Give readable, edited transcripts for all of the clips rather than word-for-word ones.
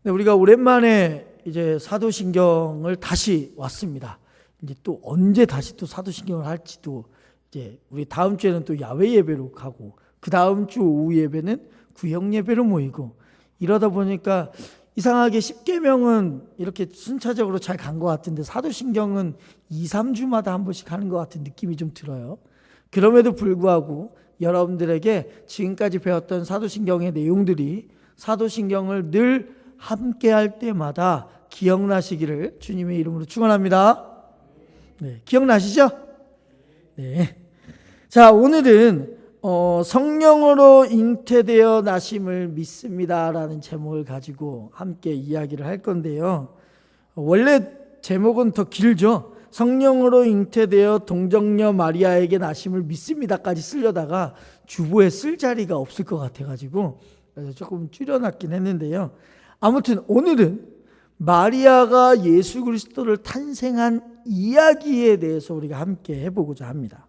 네, 우리가 오랜만에 이제 사도신경을 다시 왔습니다. 이제 또 언제 다시 또 사도신경을 할지도, 이제 우리 다음 주에는 또 야외 예배로 가고, 그 다음 주 오후 예배는 구역 예배로 모이고, 이러다 보니까 이상하게 십계명은 이렇게 순차적으로 잘 간 것 같은데 사도신경은 2, 3주마다 한 번씩 하는 것 같은 느낌이 좀 들어요. 그럼에도 불구하고 여러분들에게 지금까지 배웠던 사도신경의 내용들이 사도신경을 늘 함께 할 때마다 기억나시기를 주님의 이름으로 축원합니다. 네, 기억나시죠? 네. 자, 오늘은 성령으로 잉태되어 나심을 믿습니다라는 제목을 가지고 함께 이야기를 할 건데요. 원래 제목은 더 길죠. 성령으로 잉태되어 동정녀 마리아에게 나심을 믿습니다까지 쓰려다가 주보에 쓸 자리가 없을 것 같아가지고 조금 줄여놨긴 했는데요. 아무튼 오늘은 마리아가 예수 그리스도를 탄생한 이야기에 대해서 우리가 함께 해보고자 합니다.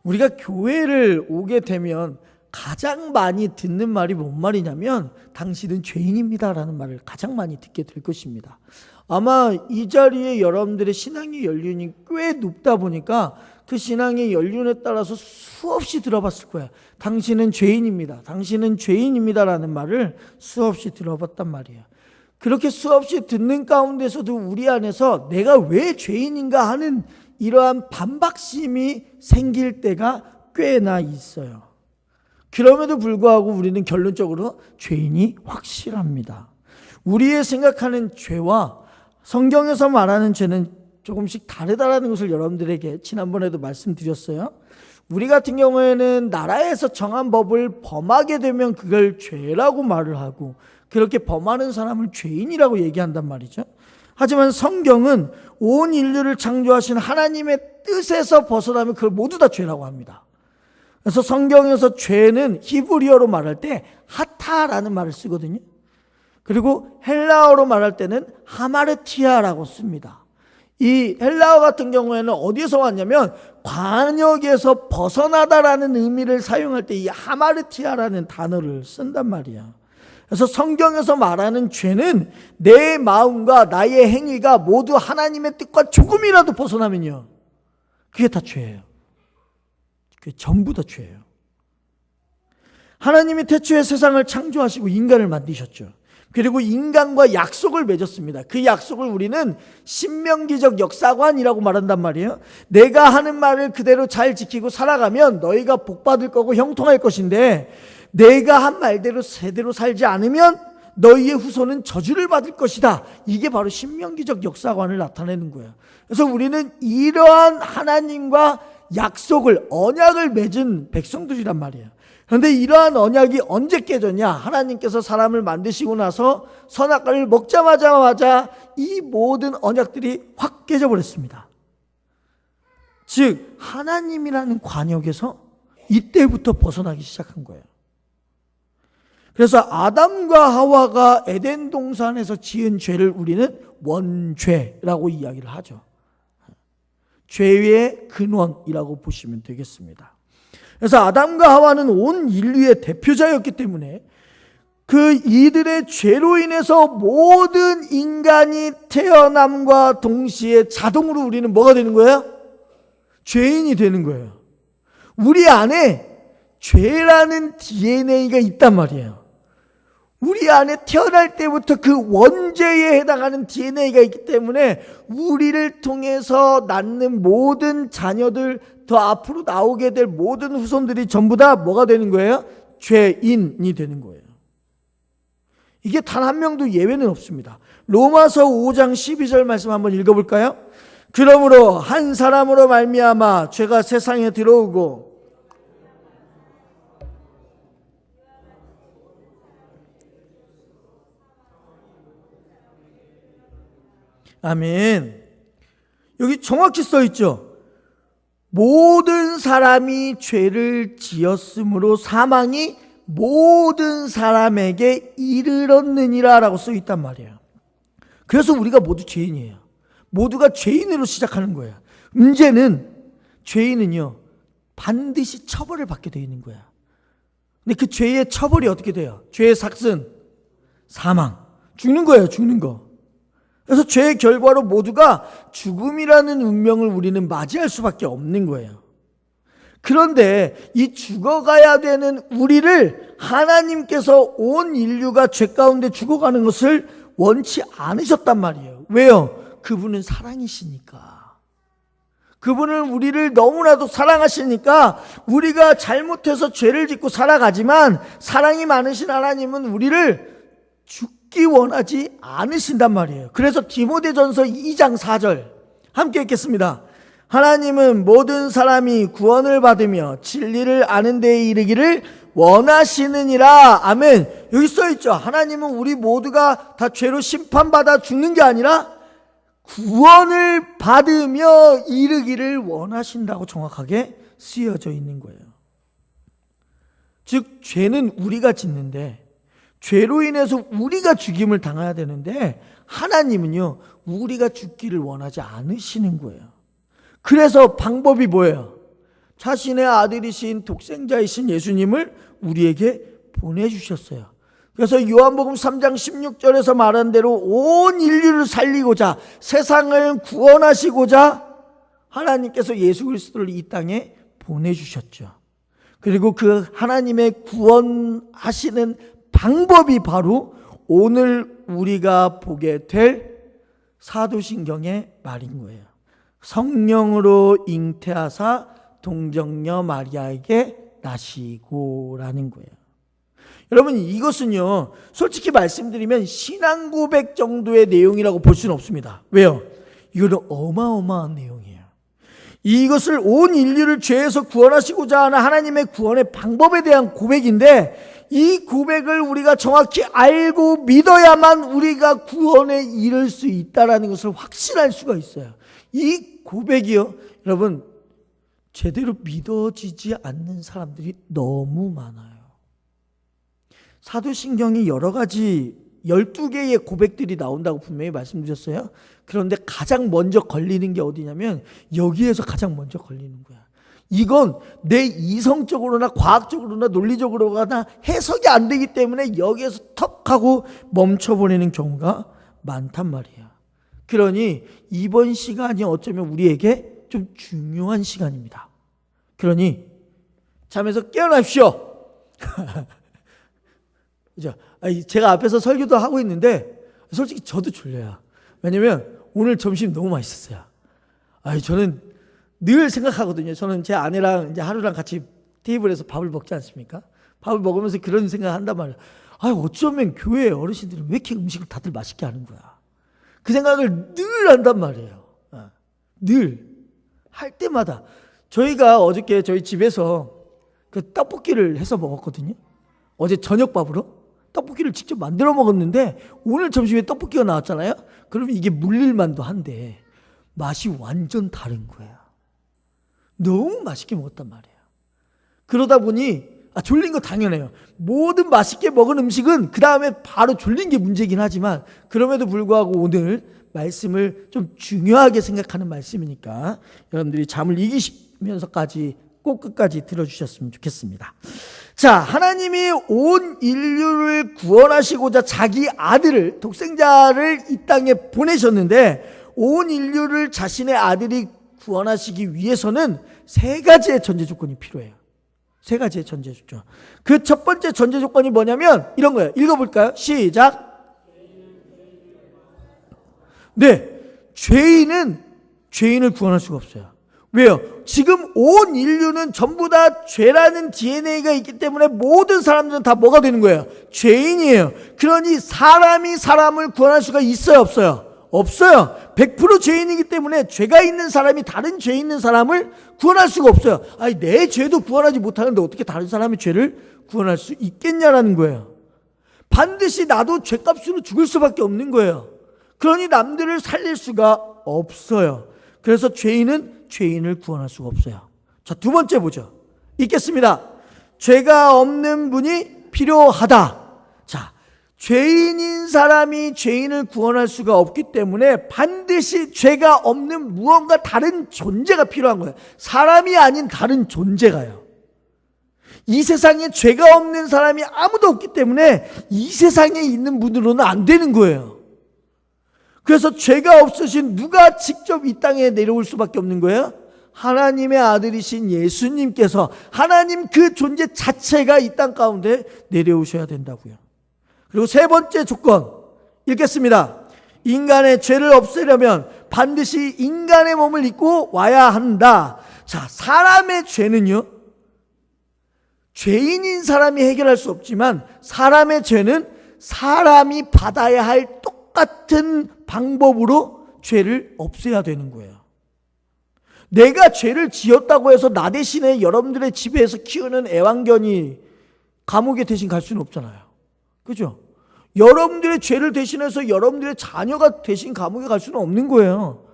우리가 교회를 오게 되면 가장 많이 듣는 말이 뭔 말이냐면 당신은 죄인입니다라는 말을 가장 많이 듣게 될 것입니다. 아마 이 자리에 여러분들의 신앙의 연륜이 꽤 높다 보니까 그 신앙의 연륜에 따라서 수없이 들어봤을 거야. 당신은 죄인입니다. 당신은 죄인입니다라는 말을 수없이 들어봤단 말이에요. 그렇게 수없이 듣는 가운데서도 우리 안에서 내가 왜 죄인인가 하는 이러한 반박심이 생길 때가 꽤나 있어요. 그럼에도 불구하고 우리는 결론적으로 죄인이 확실합니다. 우리의 생각하는 죄와 성경에서 말하는 죄는 조금씩 다르다라는 것을 여러분들에게 지난번에도 말씀드렸어요. 우리 같은 경우에는 나라에서 정한 법을 범하게 되면 그걸 죄라고 말을 하고, 그렇게 범하는 사람을 죄인이라고 얘기한단 말이죠. 하지만 성경은 온 인류를 창조하신 하나님의 뜻에서 벗어나면 그걸 모두 다 죄라고 합니다. 그래서 성경에서 죄는 히브리어로 말할 때 하타라는 말을 쓰거든요. 그리고 헬라어로 말할 때는 하마르티아라고 씁니다. 이 헬라어 같은 경우에는 어디에서 왔냐면 관역에서 벗어나다라는 의미를 사용할 때 이 하마르티아라는 단어를 쓴단 말이야. 그래서 성경에서 말하는 죄는 내 마음과 나의 행위가 모두 하나님의 뜻과 조금이라도 벗어나면요, 그게 다 죄예요. 그게 전부 다 죄예요. 하나님이 태초에 세상을 창조하시고 인간을 만드셨죠. 그리고 인간과 약속을 맺었습니다. 그 약속을 우리는 신명기적 역사관이라고 말한단 말이에요. 내가 하는 말을 그대로 잘 지키고 살아가면 너희가 복받을 거고 형통할 것인데, 내가 한 말대로 제대로 살지 않으면 너희의 후손은 저주를 받을 것이다. 이게 바로 신명기적 역사관을 나타내는 거예요. 그래서 우리는 이러한 하나님과 약속을, 언약을 맺은 백성들이란 말이에요. 그런데 이러한 언약이 언제 깨졌냐? 하나님께서 사람을 만드시고 나서 선악과를 먹자마자 이 모든 언약들이 확 깨져버렸습니다. 즉 하나님이라는 관역에서 이때부터 벗어나기 시작한 거예요. 그래서 아담과 하와가 에덴 동산에서 지은 죄를 우리는 원죄라고 이야기를 하죠. 죄의 근원이라고 보시면 되겠습니다. 그래서 아담과 하와는 온 인류의 대표자였기 때문에 그 이들의 죄로 인해서 모든 인간이 태어남과 동시에 자동으로 우리는 뭐가 되는 거예요? 죄인이 되는 거예요. 우리 안에 죄라는 DNA가 있단 말이에요. 우리 안에 태어날 때부터 그 원죄에 해당하는 DNA가 있기 때문에 우리를 통해서 낳는 모든 자녀들, 더 앞으로 나오게 될 모든 후손들이 전부 다 뭐가 되는 거예요? 죄인이 되는 거예요. 이게 단 한 명도 예외는 없습니다. 로마서 5장 12절 말씀 한번 읽어볼까요? 그러므로 한 사람으로 말미암아 죄가 세상에 들어오고, 아멘. 여기 정확히 써 있죠. 모든 사람이 죄를 지었으므로 사망이 모든 사람에게 이르렀느니라 라고 써 있단 말이에요. 그래서 우리가 모두 죄인이에요. 모두가 죄인으로 시작하는 거예요. 문제는 죄인은요, 반드시 처벌을 받게 되어 있는 거야. 근데 그 죄의 처벌이 어떻게 돼요? 죄의 삭은 사망. 죽는 거예요, 죽는 거. 그래서 죄의 결과로 모두가 죽음이라는 운명을 우리는 맞이할 수밖에 없는 거예요. 그런데 이 죽어가야 되는 우리를 하나님께서 온 인류가 죄 가운데 죽어가는 것을 원치 않으셨단 말이에요. 왜요? 그분은 사랑이시니까. 그분은 우리를 너무나도 사랑하시니까 우리가 잘못해서 죄를 짓고 살아가지만 사랑이 많으신 하나님은 우리를 죽기 원하지 않으신단 말이에요. 그래서 디모데전서 2장 4절 함께 읽겠습니다. 하나님은 모든 사람이 구원을 받으며 진리를 아는 데에 이르기를 원하시느니라. 아멘. 여기 써있죠. 하나님은 우리 모두가 다 죄로 심판받아 죽는 게 아니라 구원을 받으며 이르기를 원하신다고 정확하게 쓰여져 있는 거예요. 즉 죄는 우리가 짓는데 죄로 인해서 우리가 죽임을 당해야 되는데 하나님은요 우리가 죽기를 원하지 않으시는 거예요. 그래서 방법이 뭐예요? 자신의 아들이신 독생자이신 예수님을 우리에게 보내주셨어요. 그래서 요한복음 3장 16절에서 말한 대로 온 인류를 살리고자 세상을 구원하시고자 하나님께서 예수 그리스도를 이 땅에 보내주셨죠. 그리고 그 하나님의 구원하시는 방법이 바로 오늘 우리가 보게 될 사도신경의 말인 거예요. 성령으로 잉태하사 동정녀 마리아에게 나시고라는 거예요. 여러분 이것은요 솔직히 말씀드리면 신앙 고백 정도의 내용이라고 볼 수는 없습니다. 왜요? 이거는 어마어마한 내용이에요. 이것을 온 인류를 죄에서 구원하시고자 하는 하나님의 구원의 방법에 대한 고백인데 이 고백을 우리가 정확히 알고 믿어야만 우리가 구원에 이를 수 있다는 것을 확신할 수가 있어요. 이 고백이요 여러분 제대로 믿어지지 않는 사람들이 너무 많아요. 사도신경이 여러 가지 12개의 고백들이 나온다고 분명히 말씀드렸어요. 그런데 가장 먼저 걸리는 게 어디냐면 여기에서 가장 먼저 걸리는 거야. 이건 내 이성적으로나 과학적으로나 논리적으로나 해석이 안 되기 때문에 여기에서 턱 하고 멈춰버리는 경우가 많단 말이야. 그러니 이번 시간이 어쩌면 우리에게 좀 중요한 시간입니다. 그러니 잠에서 깨어나십시오. 제가 앞에서 설교도 하고 있는데 솔직히 저도 졸려요. 왜냐면 오늘 점심 너무 맛있었어요. 저는 늘 생각하거든요. 저는 제 아내랑 이제 하루랑 같이 테이블에서 밥을 먹지 않습니까? 밥을 먹으면서 그런 생각을 한단 말이에요. 어쩌면 교회 어르신들은 왜 이렇게 음식을 다들 맛있게 하는 거야? 그 생각을 늘 한단 말이에요. 늘 할 때마다 저희가 어저께 저희 집에서 그 떡볶이를 해서 먹었거든요. 어제 저녁밥으로 떡볶이를 직접 만들어 먹었는데 오늘 점심에 떡볶이가 나왔잖아요. 그러면 이게 물릴만도 한데 맛이 완전 다른 거야. 너무 맛있게 먹었단 말이에요. 그러다 보니 졸린 거 당연해요. 모든 맛있게 먹은 음식은 그 다음에 바로 졸린 게 문제긴 하지만 그럼에도 불구하고 오늘 말씀을 좀 중요하게 생각하는 말씀이니까 여러분들이 잠을 이기시면서까지 꼭 끝까지 들어주셨으면 좋겠습니다. 자, 하나님이 온 인류를 구원하시고자 자기 아들을 독생자를 이 땅에 보내셨는데 온 인류를 자신의 아들이 구원하시기 위해서는 세 가지의 전제 조건이 필요해요. 세 가지의 전제 조건. 그 첫 번째 전제 조건이 뭐냐면 이런 거예요. 읽어볼까요? 시작. 네, 죄인을 구원할 수가 없어요. 왜요? 지금 온 인류는 전부 다 죄라는 DNA가 있기 때문에 모든 사람들은 다 뭐가 되는 거예요? 죄인이에요. 그러니 사람이 사람을 구원할 수가 있어요? 없어요? 없어요. 100% 죄인이기 때문에 죄가 있는 사람이 다른 죄 있는 사람을 구원할 수가 없어요. 내 죄도 구원하지 못하는데 어떻게 다른 사람의 죄를 구원할 수 있겠냐라는 거예요. 반드시 나도 죄값으로 죽을 수밖에 없는 거예요. 그러니 남들을 살릴 수가 없어요. 그래서 죄인은 죄인을 구원할 수가 없어요. 자, 두 번째 보죠. 읽겠습니다. 죄가 없는 분이 필요하다. 자, 죄인인 사람이 죄인을 구원할 수가 없기 때문에 반드시 죄가 없는 무언가 다른 존재가 필요한 거예요. 사람이 아닌 다른 존재가요. 이 세상에 죄가 없는 사람이 아무도 없기 때문에 이 세상에 있는 분으로는 안 되는 거예요. 그래서 죄가 없으신 누가 직접 이 땅에 내려올 수밖에 없는 거예요? 하나님의 아들이신 예수님께서, 하나님 그 존재 자체가 이 땅 가운데 내려오셔야 된다고요. 그리고 세 번째 조건 읽겠습니다. 인간의 죄를 없애려면 반드시 인간의 몸을 입고 와야 한다. 자, 사람의 죄는요, 죄인인 사람이 해결할 수 없지만 사람의 죄는 사람이 받아야 할 똑같은 방법으로 죄를 없애야 되는 거예요. 내가 죄를 지었다고 해서 나 대신에 여러분들의 집에서 키우는 애완견이 감옥에 대신 갈 수는 없잖아요. 그죠? 여러분들의 죄를 대신해서 여러분들의 자녀가 대신 감옥에 갈 수는 없는 거예요.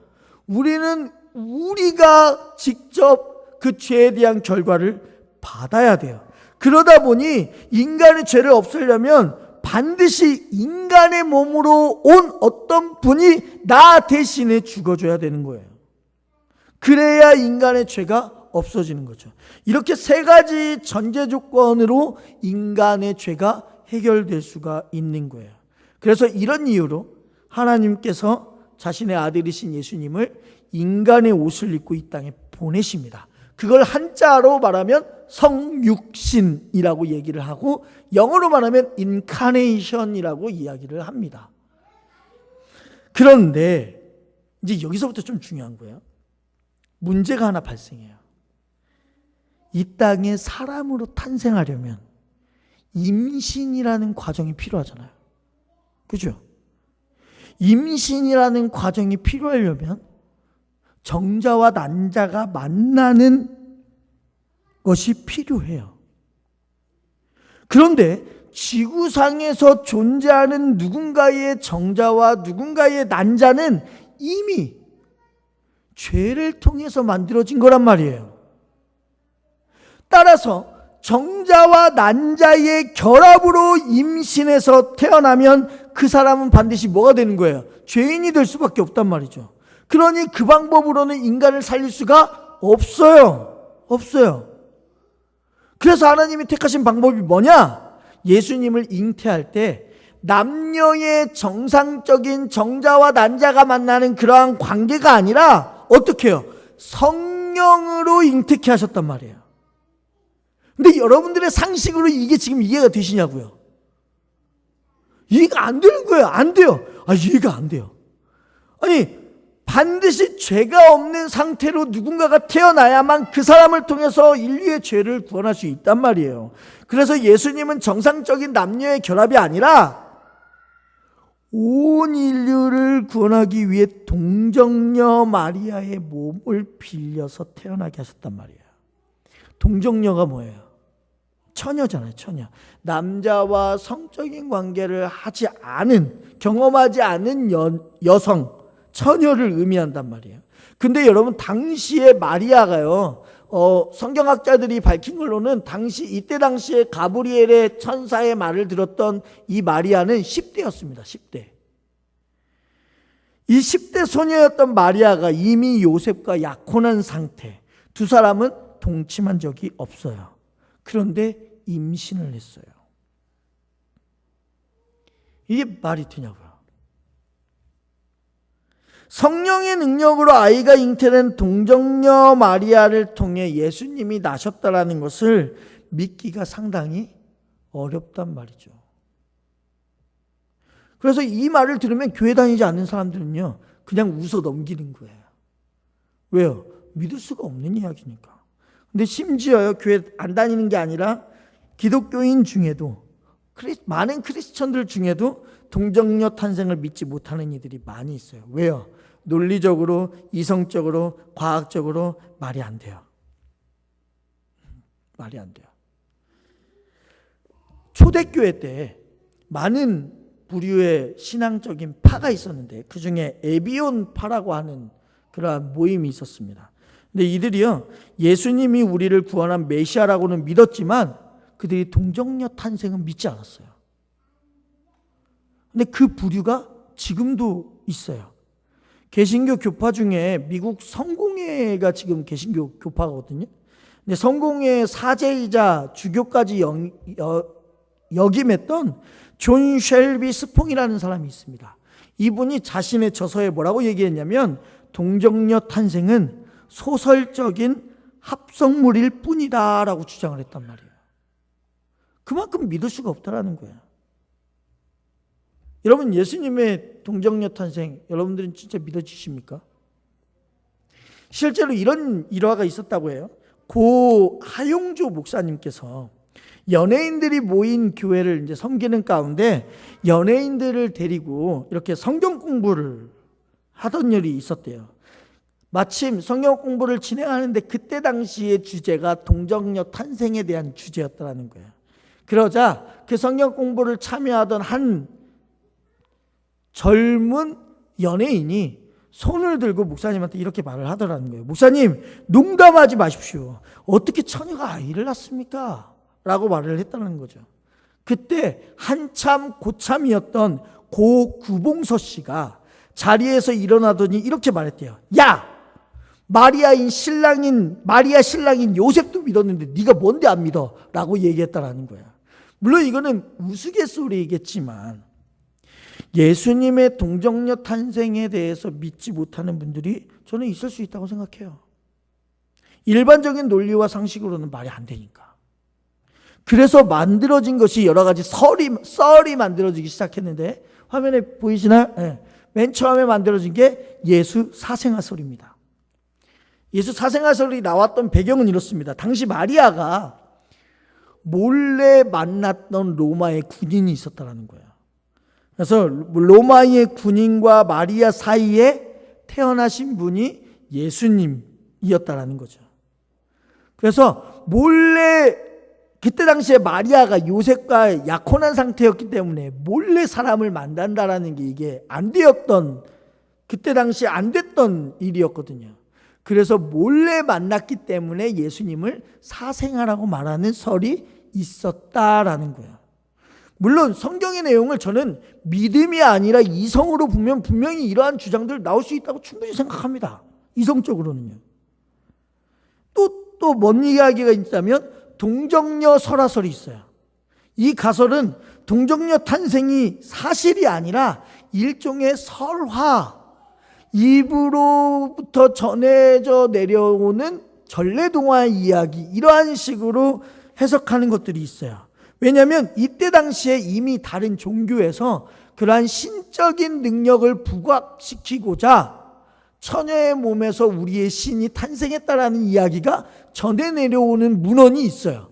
우리가 직접 그 죄에 대한 결과를 받아야 돼요. 그러다 보니 인간의 죄를 없애려면 반드시 인간의 몸으로 온 어떤 분이 나 대신에 죽어줘야 되는 거예요. 그래야 인간의 죄가 없어지는 거죠. 이렇게 세 가지 전제 조건으로 인간의 죄가 해결될 수가 있는 거예요. 그래서 이런 이유로 하나님께서 자신의 아들이신 예수님을 인간의 옷을 입고 이 땅에 보내십니다. 그걸 한자로 말하면 성육신이라고 얘기를 하고 영어로 말하면 인카네이션이라고 이야기를 합니다. 그런데 이제 여기서부터 좀 중요한 거예요. 문제가 하나 발생해요. 이 땅에 사람으로 탄생하려면 임신이라는 과정이 필요하잖아요. 그죠? 임신이라는 과정이 필요하려면 정자와 난자가 만나는 것이 필요해요. 그런데 지구상에서 존재하는 누군가의 정자와 누군가의 난자는 이미 죄를 통해서 만들어진 거란 말이에요. 따라서 정자와 난자의 결합으로 임신해서 태어나면 그 사람은 반드시 뭐가 되는 거예요? 죄인이 될 수밖에 없단 말이죠. 그러니 그 방법으로는 인간을 살릴 수가 없어요. 그래서 하나님이 택하신 방법이 뭐냐? 예수님을 잉태할 때 남녀의 정상적인 정자와 난자가 만나는 그러한 관계가 아니라 어떻게 해요? 성령으로 잉태케 하셨단 말이에요. 근데 여러분들의 상식으로 이게 지금 이해가 되시냐고요? 이해가 안 되는 거예요. 안 돼요. 이해가 안 돼요. 아니, 반드시 죄가 없는 상태로 누군가가 태어나야만 그 사람을 통해서 인류의 죄를 구원할 수 있단 말이에요. 그래서 예수님은 정상적인 남녀의 결합이 아니라 온 인류를 구원하기 위해 동정녀 마리아의 몸을 빌려서 태어나게 하셨단 말이에요. 동정녀가 뭐예요? 처녀잖아요, 처녀. 남자와 성적인 관계를 하지 않은, 경험하지 않은 여성, 처녀를 의미한단 말이에요. 근데 여러분, 당시에 마리아가요, 성경학자들이 밝힌 걸로는 이때 당시에 가브리엘의 천사의 말을 들었던 이 마리아는 10대였습니다. 10대. 이 10대 소녀였던 마리아가 이미 요셉과 약혼한 상태, 두 사람은 동침한 적이 없어요. 그런데 임신을 했어요. 이게 말이 되냐고요. 성령의 능력으로 아이가 잉태된 동정녀 마리아를 통해 예수님이 나셨다라는 것을 믿기가 상당히 어렵단 말이죠. 그래서 이 말을 들으면 교회 다니지 않는 사람들은요, 그냥 웃어 넘기는 거예요. 왜요? 믿을 수가 없는 이야기니까. 근데 심지어요, 교회 안 다니는 게 아니라 기독교인 중에도, 많은 크리스천들 중에도 동정녀 탄생을 믿지 못하는 이들이 많이 있어요. 왜요? 논리적으로, 이성적으로, 과학적으로 말이 안 돼요. 말이 안 돼요. 초대교회 때 많은 부류의 신앙적인 파가 있었는데 그 중에 에비온 파라고 하는 그러한 모임이 있었습니다. 근데 이들이요, 예수님이 우리를 구원한 메시아라고는 믿었지만 그들이 동정녀 탄생은 믿지 않았어요. 근데 그 부류가 지금도 있어요. 개신교 교파 중에 미국 성공회가 지금 개신교 교파거든요. 근데 성공의 사제이자 주교까지 역임했던 존 쉘비 스퐁이라는 사람이 있습니다. 이분이 자신의 저서에 뭐라고 얘기했냐면 동정녀 탄생은 소설적인 합성물일 뿐이다 라고 주장을 했단 말이에요. 그만큼 믿을 수가 없다라는 거예요. 여러분, 예수님의 동정녀 탄생 여러분들은 진짜 믿어지십니까? 실제로 이런 일화가 있었다고 해요. 고 하용조 목사님께서 연예인들이 모인 교회를 이제 섬기는 가운데 연예인들을 데리고 이렇게 성경 공부를 하던 일이 있었대요. 마침 성경 공부를 진행하는데 그때 당시의 주제가 동정녀 탄생에 대한 주제였다는 거예요. 그러자 그 성경 공부를 참여하던 한 젊은 연예인이 손을 들고 목사님한테 이렇게 말을 하더라는 거예요. 목사님, 농담하지 마십시오. 어떻게 처녀가 아이를 낳습니까? 라고 말을 했다는 거죠. 그때 한참 고참이었던 고 구봉서 씨가 자리에서 일어나더니 이렇게 말했대요. 야! 마리아 신랑인 요셉도 믿었는데 네가 뭔데 안 믿어? 라고 얘기했다라는 거야. 물론 이거는 우스갯소리이겠지만 예수님의 동정녀 탄생에 대해서 믿지 못하는 분들이 저는 있을 수 있다고 생각해요. 일반적인 논리와 상식으로는 말이 안 되니까. 그래서 만들어진 것이 여러 가지 썰이 만들어지기 시작했는데 화면에 보이시나요? 네. 맨 처음에 만들어진 게 예수 사생아설입니다. 예수 사생아설이 나왔던 배경은 이렇습니다. 당시 마리아가 몰래 만났던 로마의 군인이 있었다는 거예요. 그래서 로마의 군인과 마리아 사이에 태어나신 분이 예수님이었다는 거죠. 그래서 몰래 그때 당시에 마리아가 요셉과 약혼한 상태였기 때문에 몰래 사람을 만난다라는 게 이게 안 되었던, 그때 당시에 안 됐던 일이었거든요. 그래서 몰래 만났기 때문에 예수님을 사생아라고 말하는 설이 있었다라는 거예요. 물론 성경의 내용을 저는 믿음이 아니라 이성으로 보면 분명히 이러한 주장들 나올 수 있다고 충분히 생각합니다. 이성적으로는요. 또 뭔 이야기가 있다면 동정녀 설화설이 있어요. 이 가설은 동정녀 탄생이 사실이 아니라 일종의 설화, 입으로부터 전해져 내려오는 전래동화 이야기, 이러한 식으로 해석하는 것들이 있어요. 왜냐하면 이때 당시에 이미 다른 종교에서 그러한 신적인 능력을 부각시키고자 처녀의 몸에서 우리의 신이 탄생했다라는 이야기가 전해 내려오는 문헌이 있어요.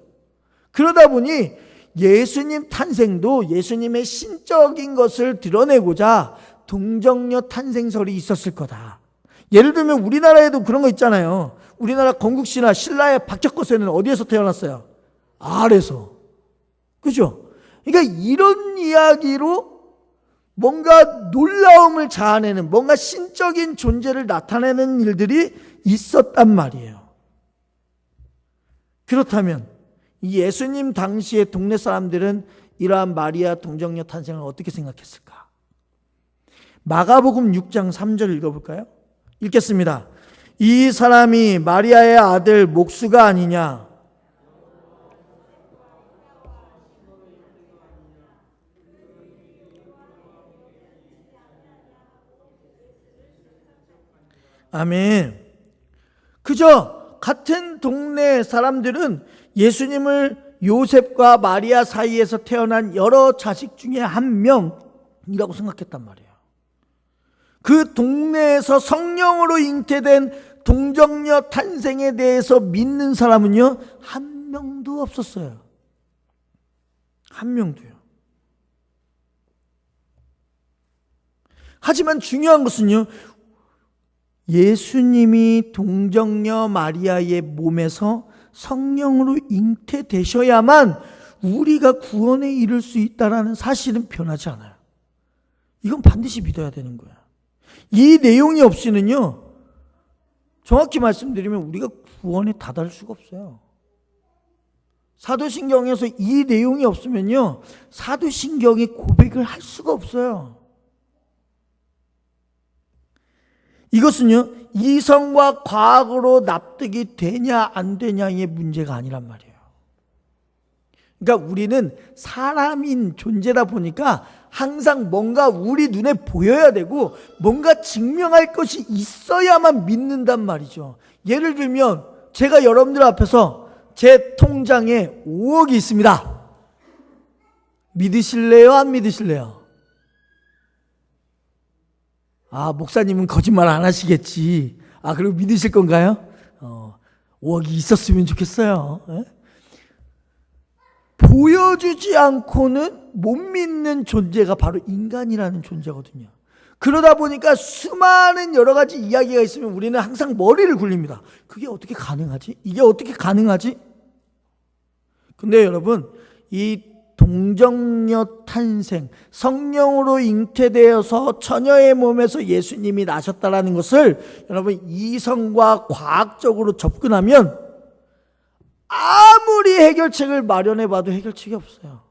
그러다 보니 예수님 탄생도 예수님의 신적인 것을 드러내고자 동정녀 탄생설이 있었을 거다. 예를 들면 우리나라에도 그런 거 있잖아요. 우리나라 건국씨나 신라의 박혁거세는 어디에서 태어났어요? 알에서. 그죠? 그러니까 이런 이야기로 뭔가 놀라움을 자아내는, 뭔가 신적인 존재를 나타내는 일들이 있었단 말이에요. 그렇다면 이 예수님 당시의 동네 사람들은 이러한 마리아 동정녀 탄생을 어떻게 생각했을까? 마가복음 6장 3절 읽어볼까요? 읽겠습니다. 이 사람이 마리아의 아들 목수가 아니냐? 아멘. 그저 같은 동네 사람들은 예수님을 요셉과 마리아 사이에서 태어난 여러 자식 중에 한 명이라고 생각했단 말이에요. 그 동네에서 성령으로 잉태된 동정녀 탄생에 대해서 믿는 사람은요, 한 명도 없었어요. 한 명도요. 하지만 중요한 것은요, 예수님이 동정녀 마리아의 몸에서 성령으로 잉태되셔야만 우리가 구원에 이를 수 있다는 사실은 변하지 않아요. 이건 반드시 믿어야 되는 거야. 이 내용이 없이는요, 정확히 말씀드리면 우리가 구원에 다다를 수가 없어요. 사도신경에서 이 내용이 없으면요, 사도신경이 고백을 할 수가 없어요. 이것은요, 이성과 과학으로 납득이 되냐 안 되냐의 문제가 아니란 말이에요. 그러니까 우리는 사람인 존재다 보니까 항상 뭔가 우리 눈에 보여야 되고 뭔가 증명할 것이 있어야만 믿는단 말이죠. 예를 들면 제가 여러분들 앞에서 제 통장에 5억이 있습니다. 믿으실래요? 안 믿으실래요? 목사님은 거짓말 안 하시겠지. 그리고 믿으실 건가요? 5억이 있었으면 좋겠어요. 보여주지 않고는 못 믿는 존재가 바로 인간이라는 존재거든요. 그러다 보니까 수많은 여러 가지 이야기가 있으면 우리는 항상 머리를 굴립니다. 그게 어떻게 가능하지? 이게 어떻게 가능하지? 근데 여러분, 이 동정녀 탄생, 성령으로 잉태되어서 처녀의 몸에서 예수님이 나셨다라는 것을 여러분 이성과 과학적으로 접근하면 아무리 해결책을 마련해봐도 해결책이 없어요.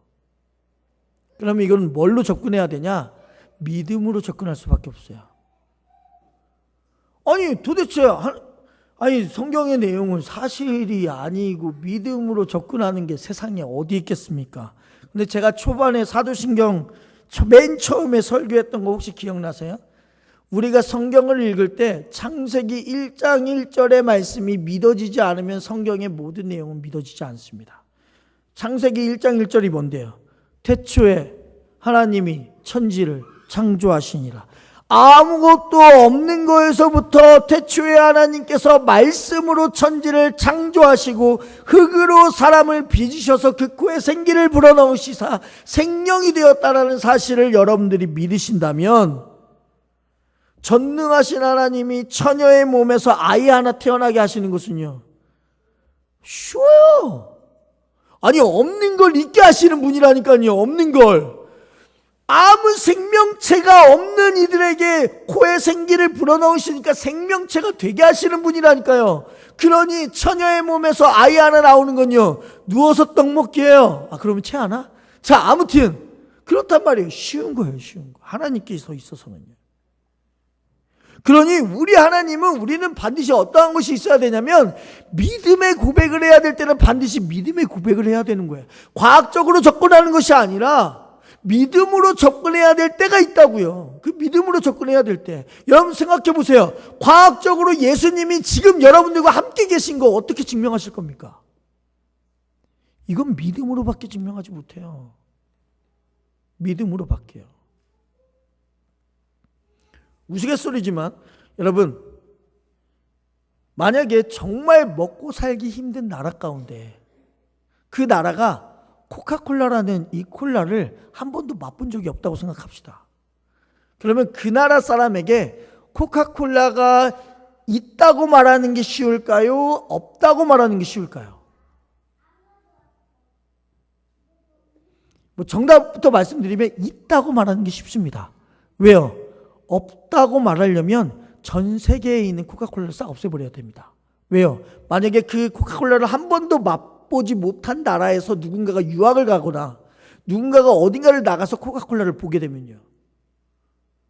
그러면 이건 뭘로 접근해야 되냐? 믿음으로 접근할 수밖에 없어요. 도대체 성경의 내용은 사실이 아니고 믿음으로 접근하는 게 세상에 어디 있겠습니까? 근데 제가 초반에 사도신경 맨 처음에 설교했던 거 혹시 기억나세요? 우리가 성경을 읽을 때 창세기 1장 1절의 말씀이 믿어지지 않으면 성경의 모든 내용은 믿어지지 않습니다. 창세기 1장 1절이 뭔데요? 태초에 하나님이 천지를 창조하시니라. 아무것도 없는 거에서부터 태초에 하나님께서 말씀으로 천지를 창조하시고 흙으로 사람을 빚으셔서 그 코에 생기를 불어넣으시사 생명이 되었다라는 사실을 여러분들이 믿으신다면 전능하신 하나님이 처녀의 몸에서 아이 하나 태어나게 하시는 것은요, 쉬워요. 없는 걸 있게 하시는 분이라니까요. 없는 걸. 아무 생명체가 없는 이들에게 코에 생기를 불어넣으시니까 생명체가 되게 하시는 분이라니까요. 그러니 처녀의 몸에서 아이 하나 나오는 건요, 누워서 떡 먹기예요. 그러면 채 하나? 자, 아무튼 그렇단 말이에요. 쉬운 거예요. 쉬운 거. 하나님께서 있어서는요. 그러니 우리 하나님은, 우리는 반드시 어떠한 것이 있어야 되냐면 믿음의 고백을 해야 될 때는 반드시 믿음의 고백을 해야 되는 거예요. 과학적으로 접근하는 것이 아니라 믿음으로 접근해야 될 때가 있다고요. 그 믿음으로 접근해야 될 때. 여러분 생각해 보세요. 과학적으로 예수님이 지금 여러분들과 함께 계신 거 어떻게 증명하실 겁니까? 이건 믿음으로밖에 증명하지 못해요. 믿음으로밖에요. 우스갯소리지만 여러분, 만약에 정말 먹고 살기 힘든 나라 가운데 그 나라가 코카콜라라는 이 콜라를 한 번도 맛본 적이 없다고 생각합시다. 그러면 그 나라 사람에게 코카콜라가 있다고 말하는 게 쉬울까요? 없다고 말하는 게 쉬울까요? 정답부터 말씀드리면 있다고 말하는 게 쉽습니다. 왜요? 없다고 말하려면 전 세계에 있는 코카콜라를 싹 없애버려야 됩니다. 왜요? 만약에 그 코카콜라를 한 번도 맛보지 못한 나라에서 누군가가 유학을 가거나 누군가가 어딘가를 나가서 코카콜라를 보게 되면요,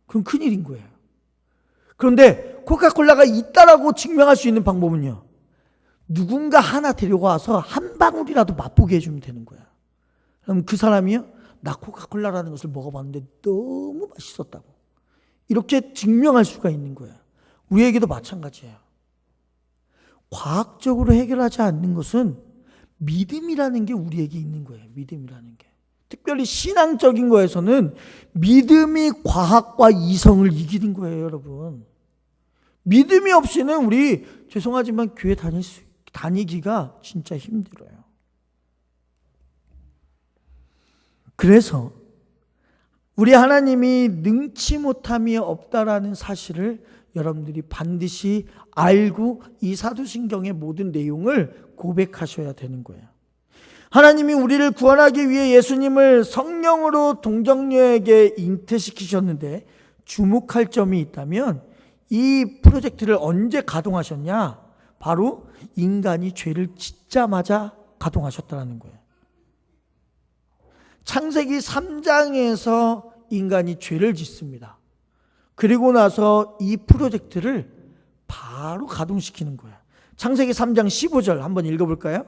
그럼 큰일인 거예요. 그런데 코카콜라가 있다라고 증명할 수 있는 방법은요, 누군가 하나 데려와서 한 방울이라도 맛보게 해주면 되는 거야. 그럼 그 사람이요, 나 코카콜라라는 것을 먹어봤는데 너무 맛있었다고 이렇게 증명할 수가 있는 거예요. 우리에게도 마찬가지예요. 과학적으로 해결하지 않는 것은 믿음이라는 게 우리에게 있는 거예요. 믿음이라는 게. 특별히 신앙적인 거에서는 믿음이 과학과 이성을 이기는 거예요, 여러분. 믿음이 없이는 우리 죄송하지만 교회 다니기가 진짜 힘들어요. 그래서 우리 하나님이 능치 못함이 없다라는 사실을 여러분들이 반드시 알고 이 사도신경의 모든 내용을 고백하셔야 되는 거예요. 하나님이 우리를 구원하기 위해 예수님을 성령으로 동정녀에게 잉태시키셨는데 주목할 점이 있다면 이 프로젝트를 언제 가동하셨냐? 바로 인간이 죄를 짓자마자 가동하셨다는 거예요. 창세기 3장에서 인간이 죄를 짓습니다. 그리고 나서 이 프로젝트를 바로 가동시키는 거야. 창세기 3장 15절 한번 읽어볼까요?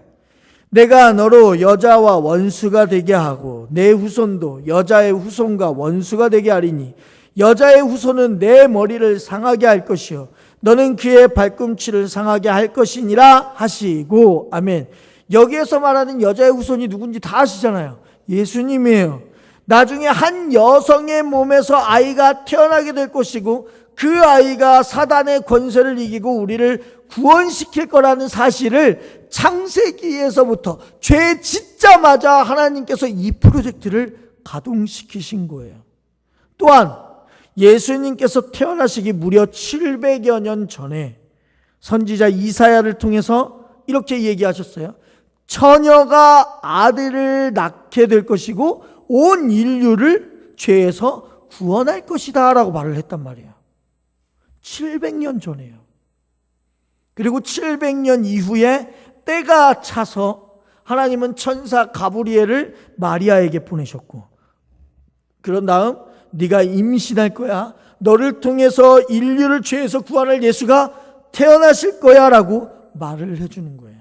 내가 너로 여자와 원수가 되게 하고 내 후손도 여자의 후손과 원수가 되게 하리니 여자의 후손은 내 머리를 상하게 할 것이요 너는 그의 발꿈치를 상하게 할 것이니라 하시고. 아멘. 여기에서 말하는 여자의 후손이 누군지 다 아시잖아요. 예수님이에요. 나중에 한 여성의 몸에서 아이가 태어나게 될 것이고 그 아이가 사단의 권세를 이기고 우리를 구원시킬 거라는 사실을 창세기에서부터 죄 짓자마자 하나님께서 이 프로젝트를 가동시키신 거예요. 또한 예수님께서 태어나시기 무려 700여 년 전에 선지자 이사야를 통해서 이렇게 얘기하셨어요. 처녀가 아들을 낳게 될 것이고 온 인류를 죄에서 구원할 것이다 라고 말을 했단 말이에요. 700년 전에요. 그리고 700년 이후에 때가 차서 하나님은 천사 가브리엘을 마리아에게 보내셨고, 그런 다음 네가 임신할 거야, 너를 통해서 인류를 죄에서 구원할 예수가 태어나실 거야 라고 말을 해주는 거예요.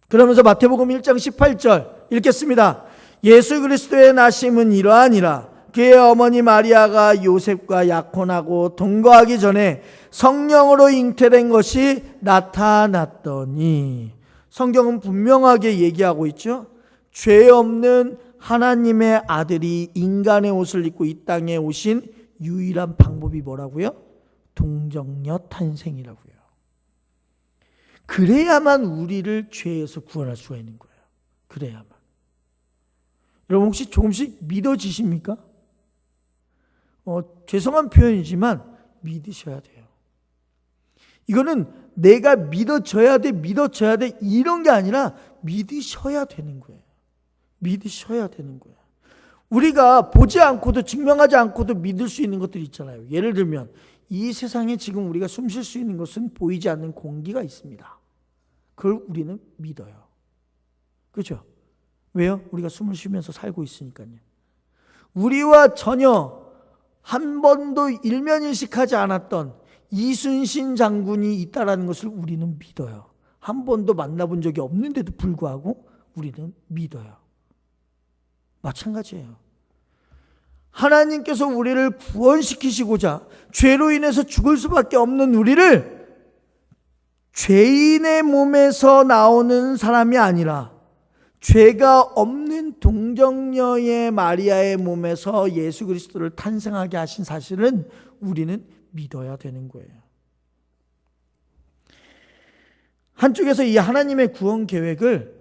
그러면서 마태복음 1장 18절 읽겠습니다. 예수 그리스도의 나심은 이러하니라. 그의 어머니 마리아가 요셉과 약혼하고 동거하기 전에 성령으로 잉태된 것이 나타났더니. 성경은 분명하게 얘기하고 있죠. 죄 없는 하나님의 아들이 인간의 옷을 입고 이 땅에 오신 유일한 방법이 뭐라고요? 동정녀 탄생이라고요. 그래야만 우리를 죄에서 구원할 수가 있는 거예요. 그래야만. 여러분 혹시 조금씩 믿어지십니까? 죄송한 표현이지만 믿으셔야 돼요. 이거는 내가 믿어져야 돼 이런 게 아니라 믿으셔야 되는 거예요. 믿으셔야 되는 거예요. 우리가 보지 않고도 증명하지 않고도 믿을 수 있는 것들이 있잖아요. 예를 들면 이 세상에 지금 우리가 숨 쉴 수 있는 것은 보이지 않는 공기가 있습니다. 그걸 우리는 믿어요. 그렇죠? 왜요? 우리가 숨을 쉬면서 살고 있으니까요. 우리와 전혀 한 번도 일면일식하지 않았던 이순신 장군이 있다라는 것을 우리는 믿어요. 한 번도 만나본 적이 없는데도 불구하고 우리는 믿어요. 마찬가지예요. 하나님께서 우리를 구원시키시고자 죄로 인해서 죽을 수밖에 없는 우리를 죄인의 몸에서 나오는 사람이 아니라 죄가 없는 동정녀의 마리아의 몸에서 예수 그리스도를 탄생하게 하신 사실은 우리는 믿어야 되는 거예요. 한쪽에서 이 하나님의 구원 계획을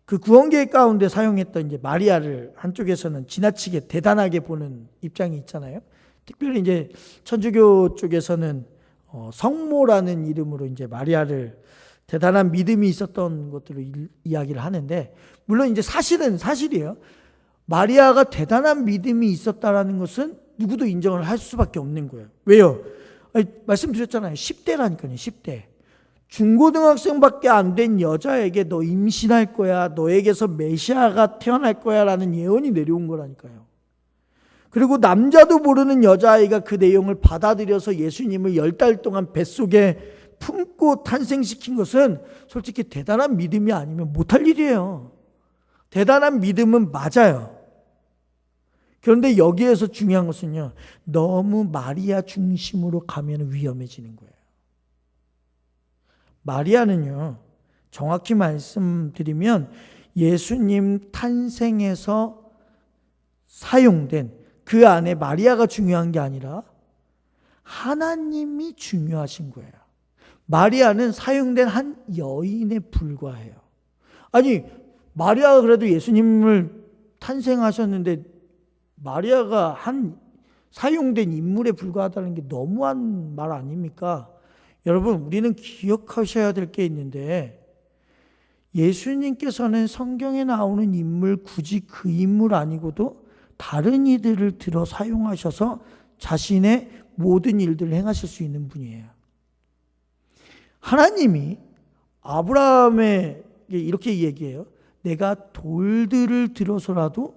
그 구원 계획 가운데 사용했던 이제 마리아를 한쪽에서는 지나치게 대단하게 보는 입장이 있잖아요. 특별히 이제 천주교 쪽에서는 성모라는 이름으로 이제 마리아를 대단한 믿음이 있었던 것들로 이야기를 하는데, 물론 이제 사실은 사실이에요. 마리아가 대단한 믿음이 있었다라는 것은 누구도 인정을 할 수밖에 없는 거예요. 왜요? 말씀드렸잖아요. 10대라니까요. 10대. 중고등학생밖에 안 된 여자에게 너 임신할 거야, 너에게서 메시아가 태어날 거야 라는 예언이 내려온 거라니까요. 그리고 남자도 모르는 여자아이가 그 내용을 받아들여서 예수님을 10달 동안 뱃속에 품고 탄생시킨 것은 솔직히 대단한 믿음이 아니면 못할 일이에요. 대단한 믿음은 맞아요. 그런데 여기에서 중요한 것은요, 너무 마리아 중심으로 가면 위험해지는 거예요. 마리아는요, 정확히 말씀드리면 예수님 탄생에서 사용된 그 안에 마리아가 중요한 게 아니라 하나님이 중요하신 거예요. 마리아는 사용된 한 여인에 불과해요. 아니, 마리아가 그래도 예수님을 탄생하셨는데 마리아가 한 사용된 인물에 불과하다는 게 너무한 말 아닙니까? 여러분, 우리는 기억하셔야 될 게 있는데, 예수님께서는 성경에 나오는 인물, 굳이 그 인물 아니고도 다른 이들을 들어 사용하셔서 자신의 모든 일들을 행하실 수 있는 분이에요. 하나님이 아브라함에게 이렇게 얘기해요. 내가 돌들을 들어서라도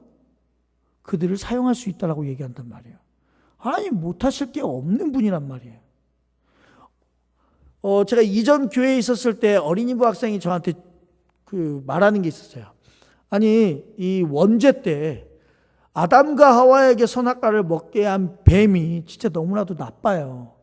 그들을 사용할 수 있다라고 얘기한단 말이에요. 하나님 못하실 게 없는 분이란 말이에요. 제가 이전 교회에 있었을 때 어린이부 학생이 저한테 말하는 게 있었어요. 아니, 이 원죄 때 아담과 하와에게 선악과를 먹게 한 뱀이 진짜 너무나도 나빠요.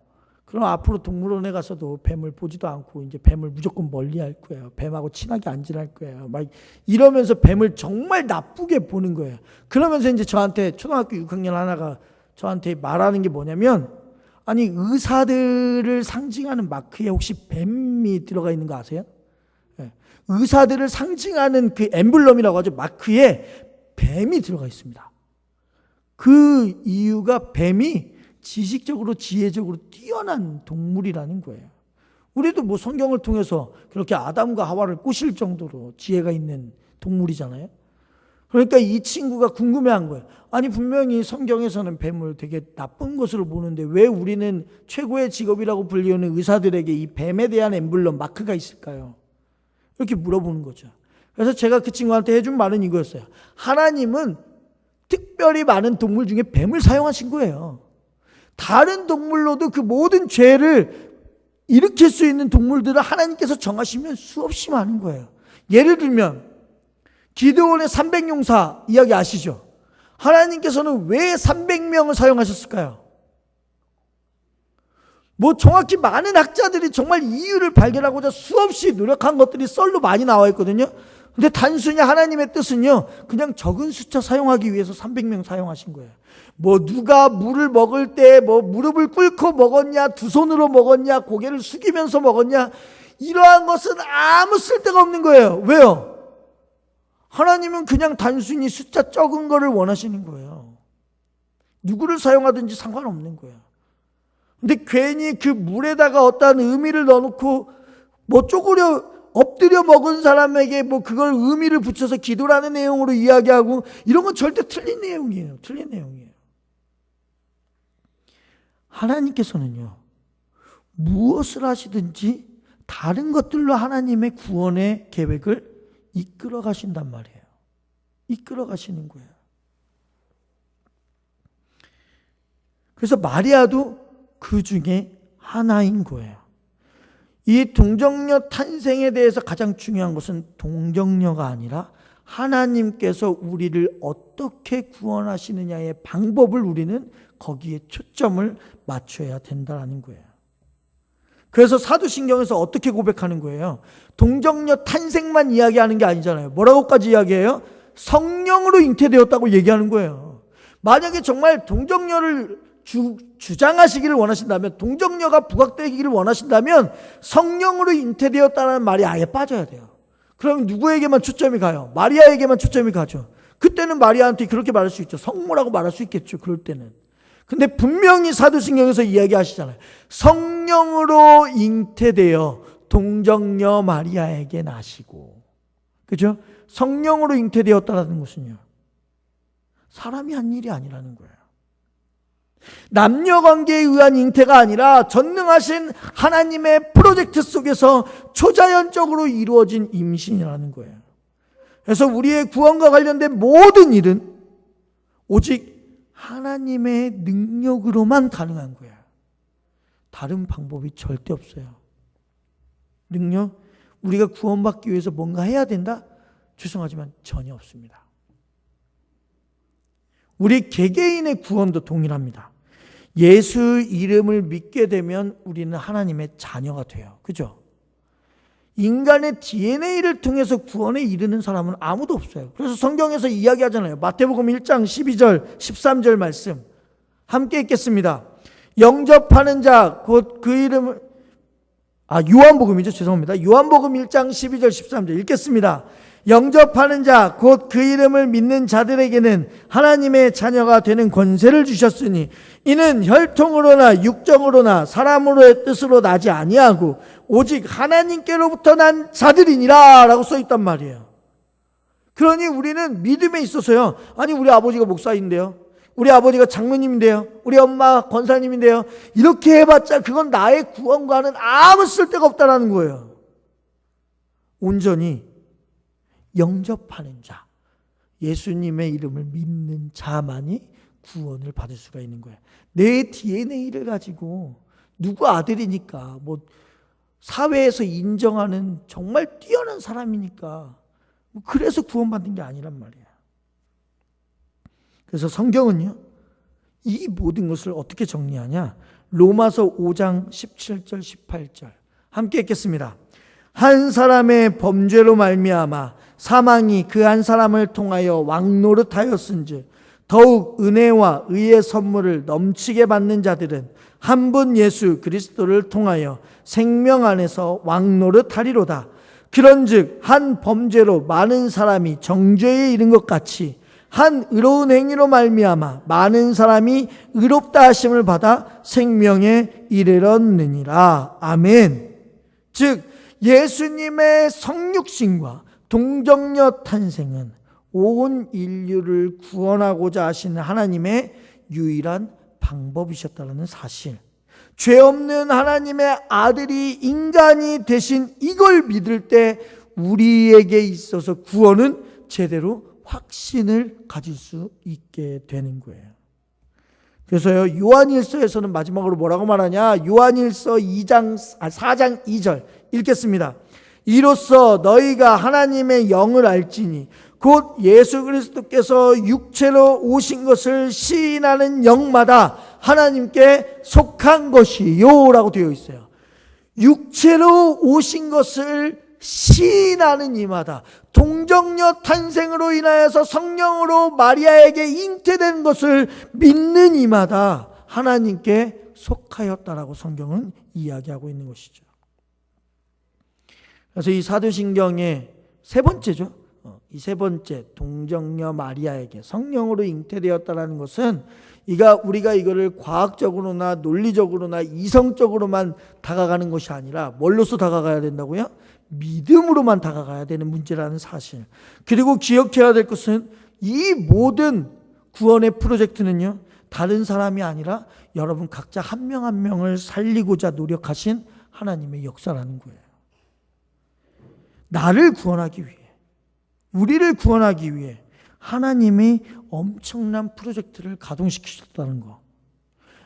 그럼 앞으로 동물원에 가서도 뱀을 보지도 않고 이제 뱀을 무조건 멀리 할 거예요. 뱀하고 친하게 안 지낼 거예요. 막 이러면서 뱀을 정말 나쁘게 보는 거예요. 그러면서 이제 저한테 초등학교 6학년 하나가 저한테 말하는 게 뭐냐면, 아니, 의사들을 상징하는 마크에 혹시 뱀이 들어가 있는 거 아세요? 네. 의사들을 상징하는 그 엠블럼이라고 하죠. 마크에 뱀이 들어가 있습니다. 그 이유가 뱀이 지식적으로 지혜적으로 뛰어난 동물이라는 거예요. 우리도 뭐 성경을 통해서 그렇게 아담과 하와를 꼬실 정도로 지혜가 있는 동물이잖아요. 그러니까 이 친구가 궁금해한 거예요. 아니, 분명히 성경에서는 뱀을 되게 나쁜 것으로 보는데 왜 우리는 최고의 직업이라고 불리우는 의사들에게 이 뱀에 대한 엠블럼 마크가 있을까요? 이렇게 물어보는 거죠. 그래서 제가 그 친구한테 해준 말은 이거였어요. 하나님은 특별히 많은 동물 중에 뱀을 사용하신 거예요. 다른 동물로도 그 모든 죄를 일으킬 수 있는 동물들을 하나님께서 정하시면 수없이 많은 거예요. 예를 들면 기드온의 300용사 이야기 아시죠? 하나님께서는 왜 300명을 사용하셨을까요? 뭐 정확히 많은 학자들이 정말 이유를 발견하고자 수없이 노력한 것들이 썰로 많이 나와 있거든요. 근데 단순히 하나님의 뜻은요, 그냥 적은 숫자 사용하기 위해서 300명 사용하신 거예요. 뭐 누가 물을 먹을 때 뭐 무릎을 꿇고 먹었냐, 두 손으로 먹었냐, 고개를 숙이면서 먹었냐, 이러한 것은 아무 쓸데가 없는 거예요. 왜요? 하나님은 그냥 단순히 숫자 적은 거를 원하시는 거예요. 누구를 사용하든지 상관없는 거예요. 근데 괜히 그 물에다가 어떠한 의미를 넣어놓고 뭐 엎드려 먹은 사람에게 뭐 그걸 의미를 붙여서 기도라는 내용으로 이야기하고 이런 건 절대 틀린 내용이에요. 틀린 내용이에요. 하나님께서는요, 무엇을 하시든지 다른 것들로 하나님의 구원의 계획을 이끌어 가신단 말이에요. 이끌어 가시는 거예요. 그래서 마리아도 그 중에 하나인 거예요. 이 동정녀 탄생에 대해서 가장 중요한 것은 동정녀가 아니라 하나님께서 우리를 어떻게 구원하시느냐의 방법을 우리는 거기에 초점을 맞춰야 된다는 거예요. 그래서 사도신경에서 어떻게 고백하는 거예요? 동정녀 탄생만 이야기하는 게 아니잖아요. 뭐라고까지 이야기해요? 성령으로 잉태되었다고 얘기하는 거예요. 만약에 정말 동정녀를 주장하시기를 원하신다면, 동정녀가 부각되기를 원하신다면 성령으로 잉태되었다는 말이 아예 빠져야 돼요. 그럼 누구에게만 초점이 가요? 마리아에게만 초점이 가죠. 그때는 마리아한테 그렇게 말할 수 있죠. 성모라고 말할 수 있겠죠. 그럴 때는. 근데 분명히 사도신경에서 이야기하시잖아요. 성령으로 잉태되어 동정녀 마리아에게 나시고, 그죠? 성령으로 잉태되었다는 것은요, 사람이 한 일이 아니라는 거예요. 남녀관계에 의한 잉태가 아니라 전능하신 하나님의 프로젝트 속에서 초자연적으로 이루어진 임신이라는 거예요. 그래서 우리의 구원과 관련된 모든 일은 오직 하나님의 능력으로만 가능한 거예요. 다른 방법이 절대 없어요. 능력? 우리가 구원받기 위해서 뭔가 해야 된다? 죄송하지만 전혀 없습니다. 우리 개개인의 구원도 동일합니다. 예수 이름을 믿게 되면 우리는 하나님의 자녀가 돼요. 그죠? 인간의 DNA를 통해서 구원에 이르는 사람은 아무도 없어요. 그래서 성경에서 이야기하잖아요. 마태복음 1장 12절 13절 말씀 함께 읽겠습니다. 영접하는 자 곧 그 이름을 요한복음이죠. 죄송합니다. 요한복음 1장 12절 13절 읽겠습니다. 영접하는 자 곧 그 이름을 믿는 자들에게는 하나님의 자녀가 되는 권세를 주셨으니 이는 혈통으로나 육정으로나 사람으로의 뜻으로 나지 아니하고 오직 하나님께로부터 난 자들이니라 라고 써있단 말이에요. 그러니 우리는 믿음에 있어서요, 아니 우리 아버지가 목사인데요, 우리 아버지가 장로님인데요, 우리 엄마 권사님인데요, 이렇게 해봤자 그건 나의 구원과는 아무 쓸데가 없다라는 거예요. 온전히 영접하는 자, 예수님의 이름을 믿는 자만이 구원을 받을 수가 있는 거예요. 내 DNA를 가지고 누구 아들이니까 뭐 사회에서 인정하는 정말 뛰어난 사람이니까 그래서 구원받는 게 아니란 말이에요. 그래서 성경은요, 이 모든 것을 어떻게 정리하냐? 로마서 5장 17절 18절 함께 읽겠습니다. 한 사람의 범죄로 말미암아 사망이 그 한 사람을 통하여 왕노릇하였은즉 더욱 은혜와 의의 선물을 넘치게 받는 자들은 한 분 예수 그리스도를 통하여 생명 안에서 왕노릇하리로다. 그런즉 한 범죄로 많은 사람이 정죄에 이른 것 같이 한 의로운 행위로 말미암아 많은 사람이 의롭다 하심을 받아 생명에 이르렀느니라. 아멘. 즉 예수님의 성육신과 동정녀 탄생은 온 인류를 구원하고자 하시는 하나님의 유일한 방법이셨다는 사실, 죄 없는 하나님의 아들이 인간이 되신 이걸 믿을 때 우리에게 있어서 구원은 제대로 확신을 가질 수 있게 되는 거예요. 그래서요, 요한일서에서는 마지막으로 뭐라고 말하냐? 요한일서 4장 2절 읽겠습니다. 이로써 너희가 하나님의 영을 알지니 곧 예수 그리스도께서 육체로 오신 것을 시인하는 영마다 하나님께 속한 것이요 라고 되어 있어요. 육체로 오신 것을 시인하는 이마다, 동정녀 탄생으로 인하여서 성령으로 마리아에게 잉태된 것을 믿는 이마다 하나님께 속하였다라고 성경은 이야기하고 있는 것이죠. 그래서 이 사도신경의 세 번째죠. 이 세 번째, 동정녀 마리아에게 성령으로 잉태되었다라는 것은 우리가 이거를 과학적으로나 논리적으로나 이성적으로만 다가가는 것이 아니라 뭘로서 다가가야 된다고요? 믿음으로만 다가가야 되는 문제라는 사실. 그리고 기억해야 될 것은 이 모든 구원의 프로젝트는요, 다른 사람이 아니라 여러분 각자 한 명 한 명을 살리고자 노력하신 하나님의 역사라는 거예요. 나를 구원하기 위해, 우리를 구원하기 위해 하나님이 엄청난 프로젝트를 가동시키셨다는 거.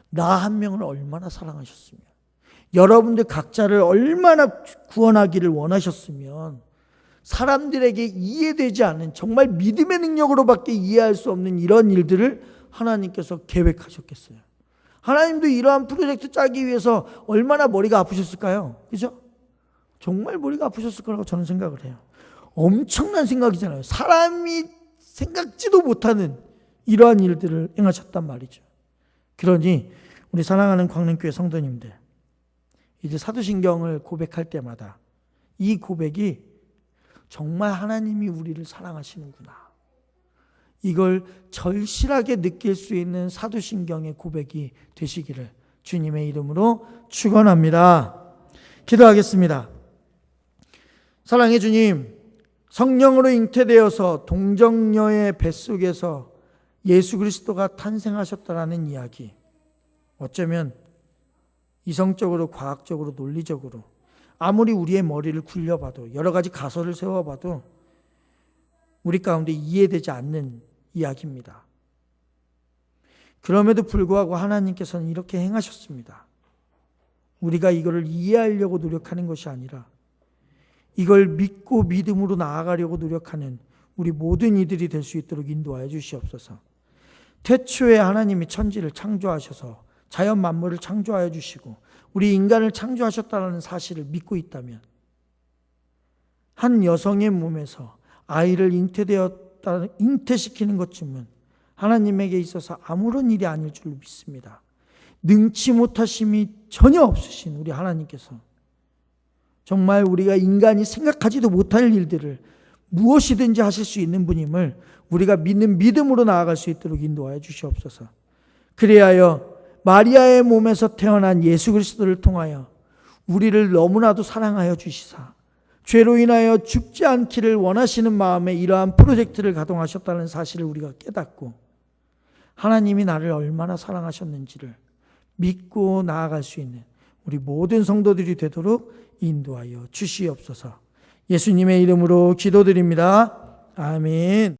나 한 명을 얼마나 사랑하셨으면, 여러분들 각자를 얼마나 구원하기를 원하셨으면 사람들에게 이해되지 않는, 정말 믿음의 능력으로밖에 이해할 수 없는 이런 일들을 하나님께서 계획하셨겠어요. 하나님도 이러한 프로젝트 짜기 위해서 얼마나 머리가 아프셨을까요? 그죠? 정말 머리가 아프셨을 거라고 저는 생각을 해요. 엄청난 생각이잖아요. 사람이 생각지도 못하는 이러한 일들을 행하셨단 말이죠. 그러니 우리 사랑하는 광림교회 성도님들, 이제 사도신경을 고백할 때마다 이 고백이 정말 하나님이 우리를 사랑하시는구나, 이걸 절실하게 느낄 수 있는 사도신경의 고백이 되시기를 주님의 이름으로 축원합니다. 기도하겠습니다. 사랑해 주님, 성령으로 잉태되어서 동정녀의 뱃속에서 예수 그리스도가 탄생하셨다라는 이야기, 어쩌면 이성적으로, 과학적으로, 논리적으로 아무리 우리의 머리를 굴려봐도, 여러 가지 가설을 세워봐도 우리 가운데 이해되지 않는 이야기입니다. 그럼에도 불구하고 하나님께서는 이렇게 행하셨습니다. 우리가 이거를 이해하려고 노력하는 것이 아니라 이걸 믿고 믿음으로 나아가려고 노력하는 우리 모든 이들이 될 수 있도록 인도하여 주시옵소서. 태초에 하나님이 천지를 창조하셔서 자연 만물을 창조하여 주시고 우리 인간을 창조하셨다는 사실을 믿고 있다면, 한 여성의 몸에서 아이를 잉태시키는 것쯤은 하나님에게 있어서 아무런 일이 아닐 줄로 믿습니다. 능치 못하심이 전혀 없으신 우리 하나님께서 정말 우리가 인간이 생각하지도 못할 일들을 무엇이든지 하실 수 있는 분임을 우리가 믿는 믿음으로 나아갈 수 있도록 인도하여 주시옵소서. 그리하여 마리아의 몸에서 태어난 예수 그리스도를 통하여 우리를 너무나도 사랑하여 주시사 죄로 인하여 죽지 않기를 원하시는 마음에 이러한 프로젝트를 가동하셨다는 사실을 우리가 깨닫고 하나님이 나를 얼마나 사랑하셨는지를 믿고 나아갈 수 있는 우리 모든 성도들이 되도록 인도하여 주시옵소서. 예수님의 이름으로 기도드립니다. 아멘.